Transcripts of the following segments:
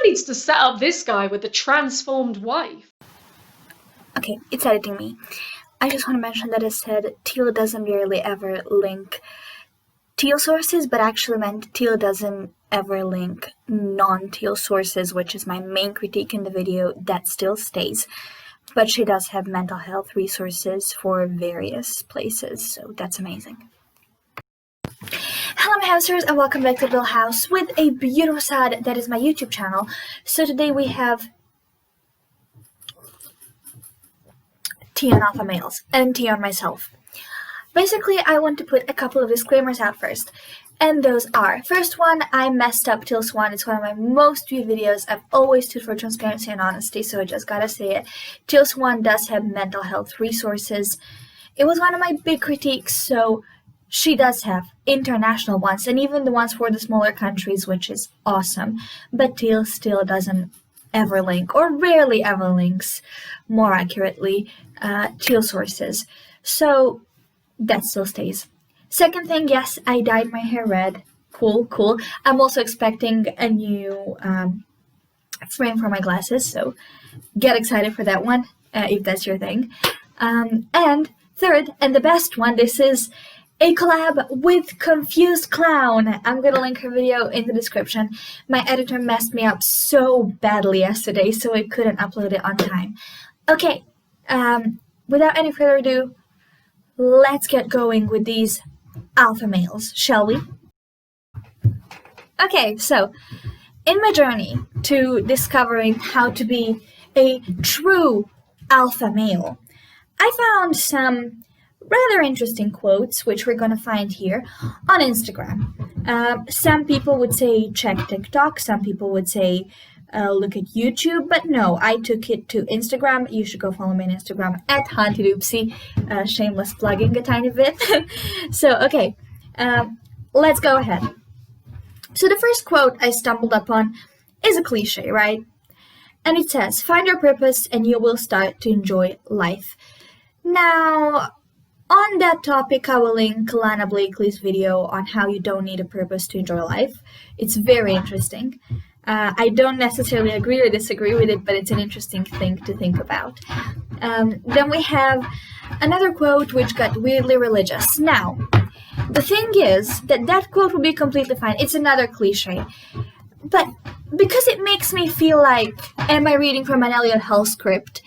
needs to set up this guy with a transformed wife. Okay, it's editing me. I just want to mention that I said Teal doesn't really ever link Teal sources, but actually meant Teal doesn't ever link non-Teal sources, which is my main critique in the video. That still stays. But she does have mental health resources for various places, so that's amazing. Hello my hamsters and welcome back to Little House with a beautiful sad that is my YouTube channel. So today we have tea on alpha males and tea on myself. Basically, I want to put a couple of disclaimers out first, and those are: first one, I messed up Teal Swan. It's one of my most viewed videos. I've always stood for transparency and honesty, so I just gotta say it. Teal Swan does have mental health resources. It was one of my big critiques, so she does have international ones, and even the ones for the smaller countries, which is awesome. But Teal still doesn't ever link, or rarely ever links, more accurately, Teal sources. So that still stays. Second thing, yes, I dyed my hair red. Cool. I'm also expecting a new frame for my glasses, so get excited for that one, if that's your thing. And third, and the best one, this is a collab with Confused Clown. I'm gonna link her video in the description. My editor messed me up so badly yesterday, so I couldn't upload it on time. Okay, without any further ado, let's get going with these alpha males, shall we? Okay, so in my journey to discovering how to be a true alpha male, I found some rather interesting quotes, which we're gonna find here on Instagram. Some people would say check TikTok, some people would say look at YouTube, but no, I took it to Instagram. You should go follow me on Instagram at HauntedOopsie. Shameless plugging a tiny bit. So, okay, let's go ahead. So the first quote I stumbled upon is a cliche, right? And it says, find your purpose and you will start to enjoy life. Now, on that topic, I will link Lana Blakely's video on how you don't need a purpose to enjoy life. It's very interesting. I don't necessarily agree or disagree with it, but it's an interesting thing to think about. Then we have another quote which got weirdly religious. Now, the thing is that quote will be completely fine. It's another cliche. But because it makes me feel like, am I reading from an Elliot Hull script?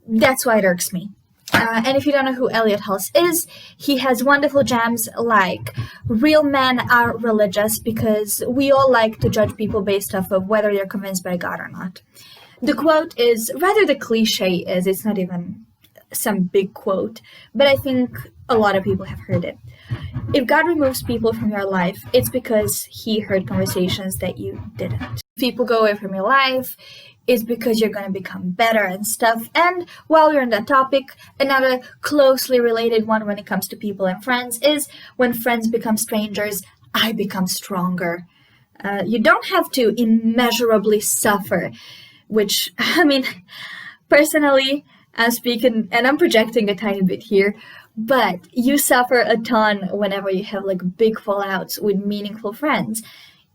That's why it irks me. And if you don't know who Elliot Hulse is, he has wonderful gems like real men are religious because we all like to judge people based off of whether they're convinced by God or not. The quote is, rather the cliche is, it's not even some big quote, but I think a lot of people have heard it. If God removes people from your life, it's because he heard conversations that you didn't. If people go away from your life, is because you're going to become better and stuff. And while we're on that topic, another closely related one when it comes to people and friends is when friends become strangers, I become stronger. You don't have to immeasurably suffer, which, I mean, personally, I'm speaking, and I'm projecting a tiny bit here, but you suffer a ton whenever you have like big fallouts with meaningful friends.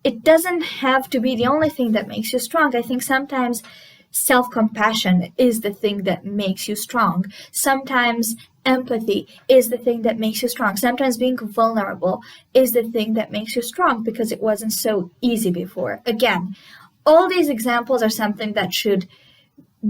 It doesn't have to be the only thing that makes you strong. I think sometimes self-compassion is the thing that makes you strong. Sometimes empathy is the thing that makes you strong. Sometimes being vulnerable is the thing that makes you strong because it wasn't so easy before. Again, all these examples are something that should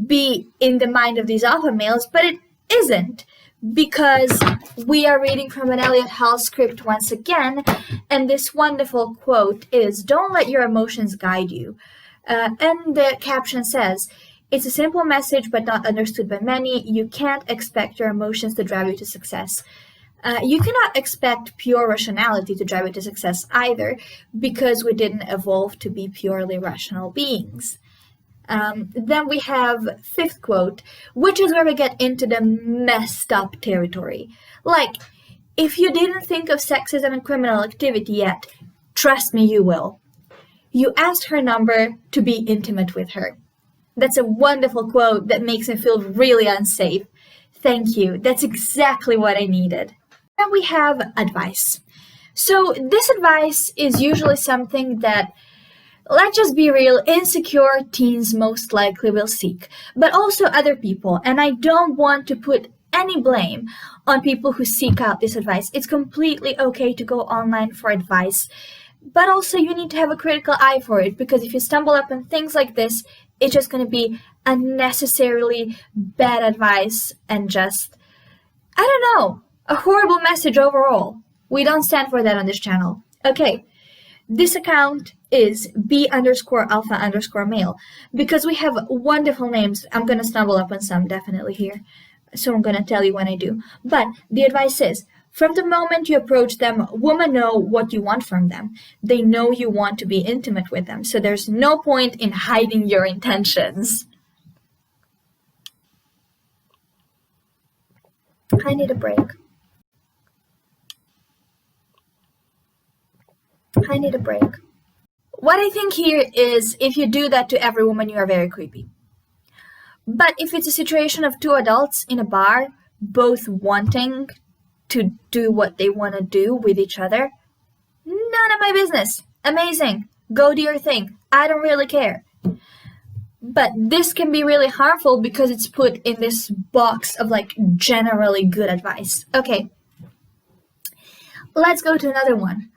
be in the mind of these alpha males, but it isn't. Because we are reading from an Elliot Hull script once again, and this wonderful quote is, don't let your emotions guide you. And the caption says, it's a simple message but not understood by many. You can't expect your emotions to drive you to success. You cannot expect pure rationality to drive you to success either, because we didn't evolve to be purely rational beings. Then we have fifth quote, which is where we get into the messed up territory. Like, if you didn't think of sexism and criminal activity yet, trust me, you will. You asked her number to be intimate with her. That's a wonderful quote that makes me feel really unsafe. Thank you. That's exactly what I needed. Then we have advice. So this advice is usually something that Let's just be real, insecure teens most likely will seek, but also other people, and I don't want to put any blame on people who seek out this advice. It's completely okay to go online for advice, but also you need to have a critical eye for it, because if you stumble upon things like this, it's just going to be unnecessarily bad advice and just, I don't know, a horrible message overall. We don't stand for that on this channel. Okay, this account is B_alpha_male, because we have wonderful names. I'm going to stumble upon some definitely here, so I'm going to tell you when I do. But the advice is, from the moment you approach them, women know what you want from them. They know you want to be intimate with them, so there's no point in hiding your intentions. I need a break. I need a break. What I think here is, if you do that to every woman, you are very creepy. But if it's a situation of two adults in a bar, both wanting to do what they want to do with each other, none of my business. Amazing. Go do your thing. I don't really care. But this can be really harmful because it's put in this box of like generally good advice. Okay. Let's go to another one.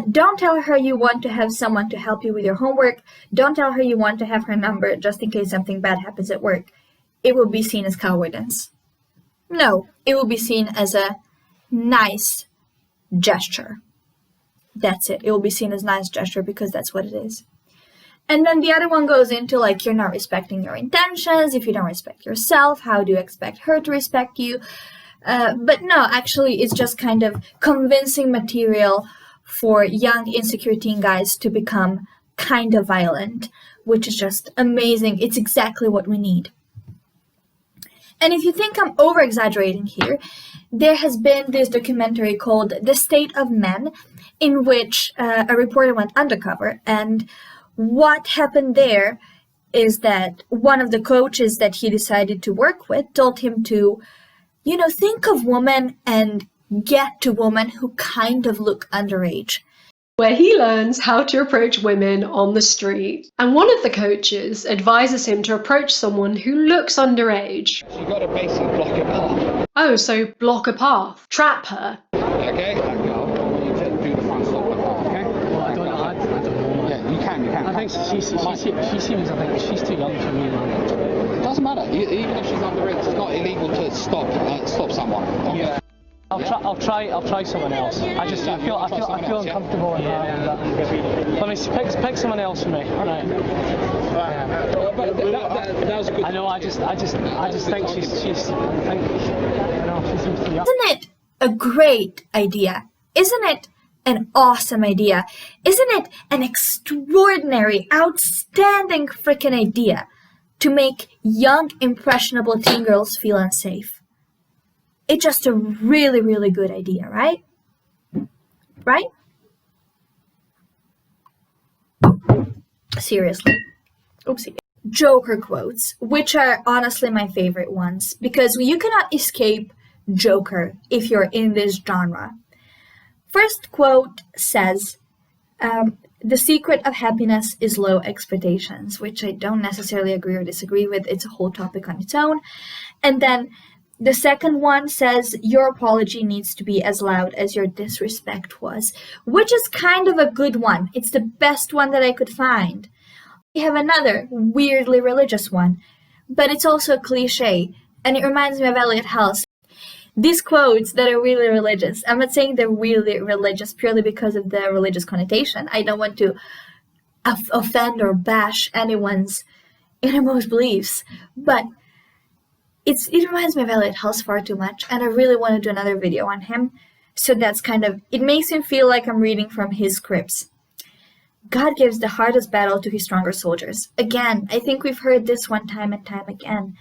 Don't tell her you want to have someone to help you with your homework. Don't tell her you want to have her number just in case something bad happens at work. It will be seen as cowardice. No, it will be seen as a nice gesture. That's it. It will be seen as nice gesture because that's what it is. And then the other one goes into like, you're not respecting your intentions. If you don't respect yourself, how do you expect her to respect you? But no, actually, it's just kind of convincing material for young insecure teen guys to become kind of violent, which is just amazing. It's exactly what we need. And if you think I'm over-exaggerating here, there has been this documentary called The State of Men, in which a reporter went undercover, and what happened there is that one of the coaches that he decided to work with told him to, think of women and get to women who kind of look underage. Where he learns how to approach women on the street. And one of the coaches advises him to approach someone who looks underage. You've got to basically block a path. Oh, so block a path. Trap her. Okay? You to do the front stop of the path, okay? Well, I don't know. Yeah, you can. I think she seems, she's too young for me. It doesn't matter. Even if she's underage, it's not illegal to stop someone. Okay? Yeah. I'll try someone else. I feel uncomfortable in that. Let me pick someone else for me. Right. But that was good. I know. I just think she seems too young. Isn't it a great idea? Isn't it an awesome idea? Isn't it an extraordinary, outstanding freaking idea to make young, impressionable teen girls feel unsafe? It's just a really, really good idea, right? Right? Seriously. Oopsie. Joker quotes, which are honestly my favorite ones, because you cannot escape Joker if you're in this genre. First quote says, the secret of happiness is low expectations, which I don't necessarily agree or disagree with. It's a whole topic on its own. And then the second one says, your apology needs to be as loud as your disrespect was, which is kind of a good one. It's the best one that I could find. We have another weirdly religious one, but it's also a cliche, and it reminds me of Elliot House. These quotes that are really religious, I'm not saying they're really religious purely because of the religious connotation. I don't want to offend or bash anyone's innermost beliefs, but it reminds me of Elliot House far too much, and I really want to do another video on him. So that's it makes him feel like I'm reading from his scripts. God gives the hardest battle to his stronger soldiers. Again, I think we've heard this one time and time again.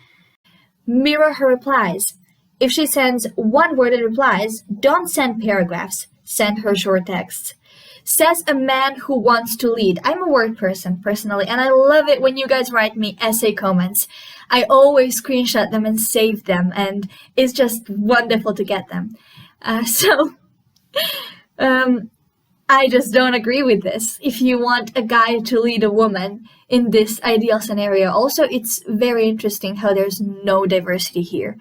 Mirror her replies. If she sends one-worded replies, don't send paragraphs. Send her short texts. Says a man who wants to lead. I'm a word person, personally, and I love it when you guys write me essay comments. I always screenshot them and save them, and it's just wonderful to get them. I just don't agree with this. If you want a guy to lead a woman in this ideal scenario, also it's very interesting how there's no diversity here.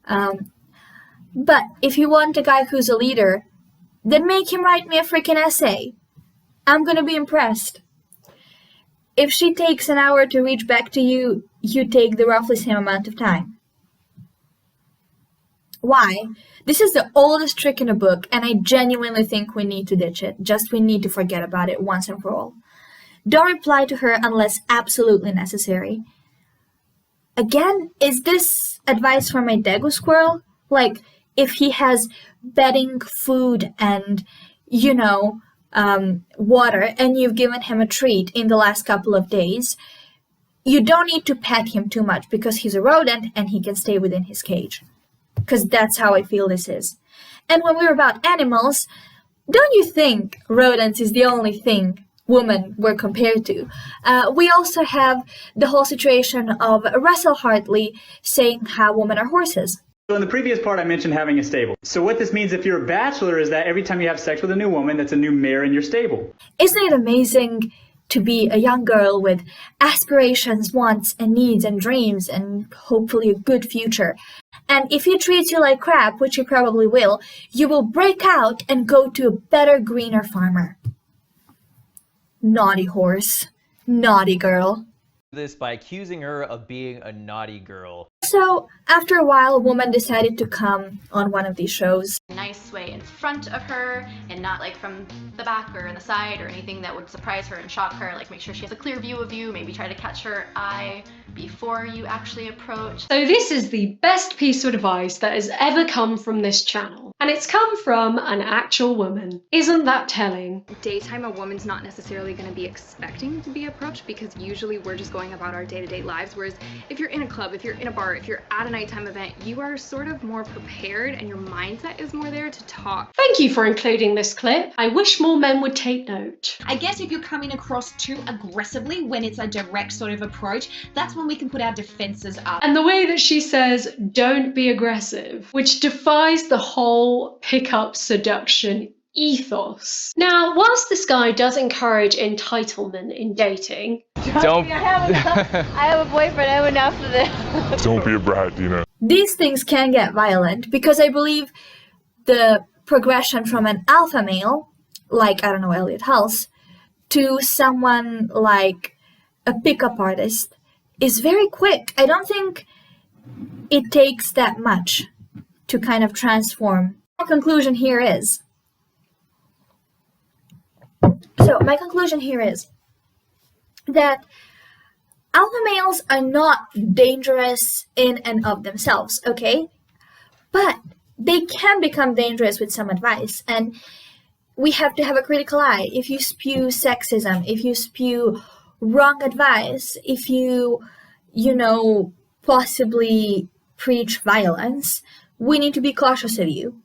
But if you want a guy who's a leader, then make him write me a freaking essay. I'm gonna be impressed. If she takes an hour to reach back to you, you take the roughly same amount of time. Why? This is the oldest trick in the book, and I genuinely think we need to ditch it. Just we need to forget about it once and for all. Don't reply to her unless absolutely necessary. Again, is this advice for my Dago squirrel? Like, if he has bedding, food, and, water, and you've given him a treat in the last couple of days, you don't need to pet him too much because he's a rodent and he can stay within his cage. Because that's how I feel this is. And when we're about animals, don't you think rodents is the only thing women were compared to? We also have the whole situation of Russell Hartley saying how women are horses. So in the previous part, I mentioned having a stable. So what this means if you're a bachelor is that every time you have sex with a new woman, that's a new mare in your stable. Isn't it amazing to be a young girl with aspirations, wants, and needs, and dreams, and hopefully a good future? And if he treats you like crap, which he probably will, you will break out and go to a better, greener farmer. Naughty horse. Naughty girl. This by accusing her of being a naughty girl. So, after a while, a woman decided to come on one of these shows. Nice way in front of her and not like from the back or in the side or anything that would surprise her and shock her. Like make sure she has a clear view of you, maybe try to catch her eye before you actually approach. So this is the best piece of advice that has ever come from this channel. And it's come from an actual woman. Isn't that telling? Daytime, a woman's not necessarily going to be expecting to be approached because usually we're just going about our day-to-day lives. Whereas if you're in a club, if you're in a bar, if you're at a nighttime event, you are sort of more prepared and your mindset is more there to talk. Thank you for including this clip. I wish more men would take note. I guess if you're coming across too aggressively when it's a direct sort of approach, that's when we can put our defenses up. And the way that she says, don't be aggressive, which defies the whole pickup seduction ethos. Now, whilst this guy does encourage entitlement in dating, Don't. I have a boyfriend. I have enough of this. Don't be a brat, These things can get violent because I believe the progression from an alpha male, like, I don't know, Elliot Hulse, to someone like a pickup artist is very quick. I don't think it takes that much to kind of transform. My conclusion here is that alpha males are not dangerous in and of themselves, okay? But they can become dangerous with some advice, and we have to have a critical eye. If you spew sexism, if you spew wrong advice, if you possibly preach violence, we need to be cautious of you.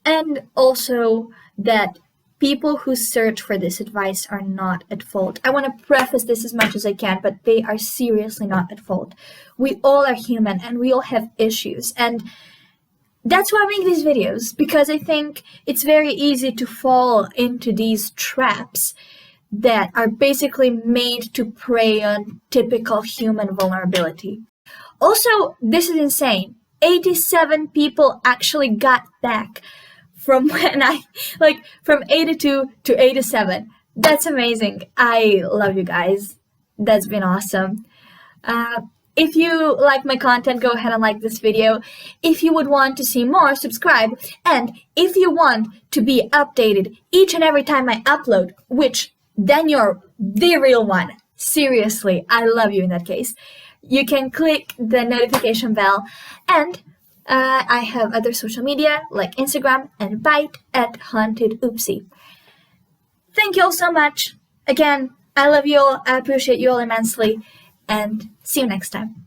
And also that people who search for this advice are not at fault. I want to preface this as much as I can, but they are seriously not at fault. We all are human and we all have issues. And that's why I make these videos, because I think it's very easy to fall into these traps that are basically made to prey on typical human vulnerability. Also, this is insane. 87 people actually got back from when from 82 to 87. That's amazing. I love you guys. That's been awesome. If you like my content, go ahead and like this video. If you would want to see more, subscribe. And if you want to be updated each and every time I upload, which then you're the real one. Seriously, I love you in that case. You can click the notification bell, and I have other social media like Instagram and Byte at Haunted Oopsie. Thank you all so much. Again, I love you all. I appreciate you all immensely, and see you next time.